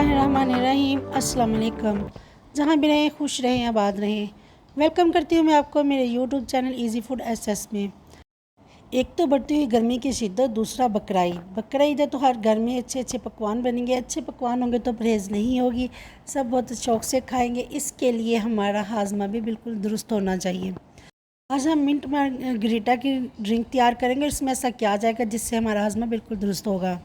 बिस्मिल्लाहिर्रहमानिर्रहीम। अस्सलाम वालेकुम। जहाँ भी रहें खुश रहें आबाद रहें। वेलकम करती हूँ मैं आपको मेरे YouTube channel easy food SS में। एक तो बढ़ती हुई गर्मी की शिद्दत, दूसरा बकरा ईद। बकरा ईद है तो हर घर में अच्छे अच्छे पकवान बनेंगे। अच्छे पकवान होंगे तो परहेज़ नहीं होगी, सब बहुत शौक़ से खाएँगे। इसके लिए हमारा हाजमा भी बिल्कुल दुरुस्त होना चाहिए। आज हम मिंट मार्गरीटा की ड्रिंक तैयार करेंगे। इसमें ऐसा किया जाएगा जिससे हमारा हाजमा बिल्कुल दुरुस्त होगा।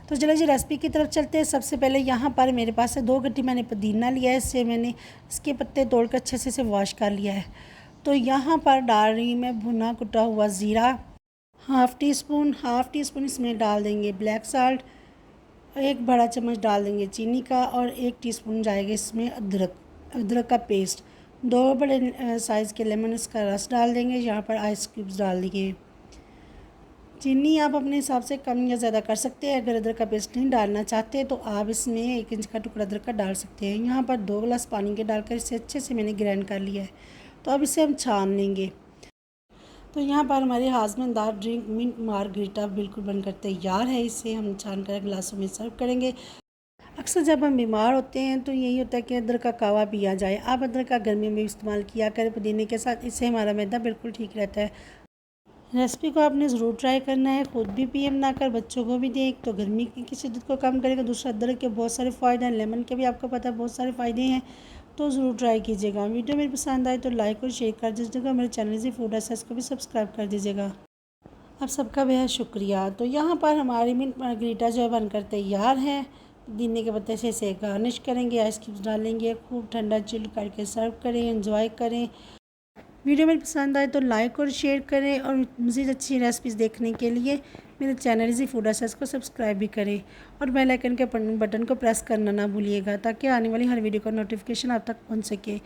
तो चलो जी रेसिपी की तरफ चलते हैं। सबसे पहले यहाँ पर मेरे पास है 2 गड्डी मैंने पुदीना लिया है। इससे मैंने इसके पत्ते तोड़कर अच्छे से इसे वॉश कर लिया है। तो यहाँ पर डाल रही मैं भुना कुटा हुआ ज़ीरा, हाफ़ टी स्पून इसमें डाल देंगे ब्लैक साल्ट, 1 बड़ा चम्मच डाल देंगे चीनी का, और 1 टीस्पून जाएगा इसमें अदरक का पेस्ट। 2 बड़े साइज़ के लेमन इसका रस डाल देंगे। यहाँ पर आइस क्यूब्स डाल देंगे। चीनी आप अपने हिसाब से कम या ज़्यादा कर सकते हैं। अगर अदरक का पेस्ट नहीं डालना चाहते तो आप इसमें 1 इंच का टुकड़ा अदरक का डाल सकते हैं। यहाँ पर 2 गिलास पानी के डालकर इसे अच्छे से मैंने ग्राइंड कर लिया है। तो अब इसे हम छान लेंगे। तो यहाँ पर हमारी हाजमेदार ड्रिंक मिंट मार्गरीटा बिल्कुल बनकर तैयार है। इसे हम छान कर गिलासों में सर्व करेंगे। अक्सर जब हम बीमार होते हैं तो यही होता है कि अदरक का कावा पिया जाए। आप अदरक का गर्मियों में इस्तेमाल किया करें पुदीने के साथ, इससे हमारा मैदा बिल्कुल ठीक रहता है। रेसिपी को आपने ज़रूर ट्राई करना है। ख़ुद भी पिए बनाकर बच्चों को भी दें। एक तो गर्मी की शिद्दत को कम करेगा, दूसरा अदरक के बहुत सारे फ़ायदे हैं, लेमन के भी आपको पता है बहुत सारे फ़ायदे हैं। तो ज़रूर ट्राई कीजिएगा। वीडियो मेरी पसंद आए तो लाइक और शेयर कर दीजिएगा। मेरे चैनल इजी फूड एसएस को भी सब्सक्राइब कर दीजिएगा। आप सबका बेहद शुक्रिया। तो यहाँ पर हमारी मिंट मार्गरीटा जो है बनकर तैयार है। पुदीने के पत्ते से इसे गार्निश करेंगे, आइस क्यूब्स डालेंगे, खूब ठंडा चिल करके सर्व करें, एंजॉय करें। वीडियो मेरी पसंद आए तो लाइक और शेयर करें, और मज़ीद अच्छी रेसिपीज़ देखने के लिए मेरे चैनल इजी फूड एसएस को सब्सक्राइब भी करें, और बेल आइकन के बटन को प्रेस करना ना भूलिएगा ताकि आने वाली हर वीडियो का नोटिफिकेशन आप तक पहुंच सके।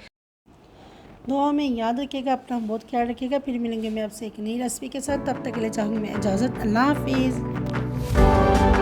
दुआ में याद रखिएगा, अपना बहुत ख्याल रखिएगा। फिर मिलेंगे मैं आपसे एक नई रेसिपी के साथ। तब तक के लिए चाहूँगी मैं इजाज़त। अल्लाह हाफिज़।